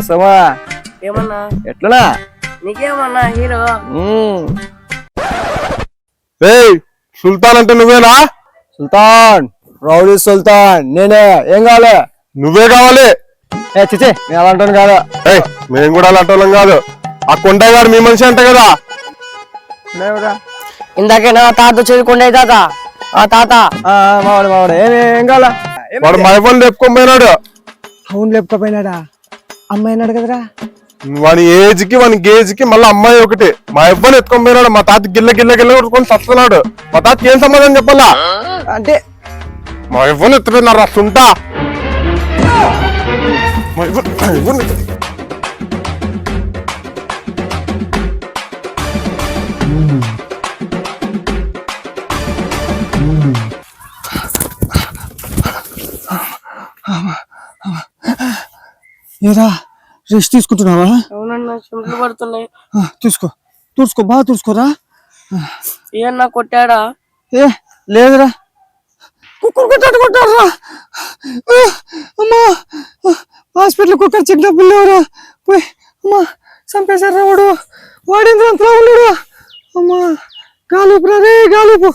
సమా ఏమన్నా ఎట్లనా నీకేమన్నా హీరో? సుల్తాన్ అంటే నువ్వేనా? సుల్తాన్, రౌడీ సుల్తాన్ నేనే. ఏం కావాలి? నువ్వే కావాలి. చిచి నేను అలాంటాను కాదు. మేము కూడా అలాంటి వాళ్ళం కాదు. ఆ కొండయ్య గారు మీ మనిషి అంట కదా? ఇందాకే నా తాత చదువుకుండే తాత. ఆ తాత మావాడు మావాడు ఏం కావాలా? వాడు మా ఇవ్వని లేపుకొని పోయినాడు. అవును లేపుకపోయినాడా? అమ్మాయి అన్నాడు కదరా. వాని ఏజ్ కి వాని గేజ్ కి మళ్ళీ అమ్మాయి ఒకటి. మా ఇవ్వని ఎత్తుకొని పోయినాడు. మా తాత గిల్ల గిల్ల గిల్ల కొట్టుకొని చస్తున్నాడు. మా తాతకి ఏం సమాధానం చెప్పాలా? అంటే మా ఇవ్వని ఎత్తుపోయినారు సుంటా. ఏరా రెస్ట్ తీసుకుంటున్నావా? అవునన్నా చెమటలు పడుతున్నాయి. తీసుకో బాగా తీసుకోరా. ఏమన్నా కొట్టాడా? ఏ లేదురా, కుక్కర్ కొట్టారా. అమ్మా హాస్పిటల్ కుక్కర్ చిన్నప్పుడు లేవురా. పోయి అమ్మా చంపేశారా వాడు. వాడేంద్ర అంతలా ఉన్నాడు. అమ్మా గాలుపురా రే గాలుపు.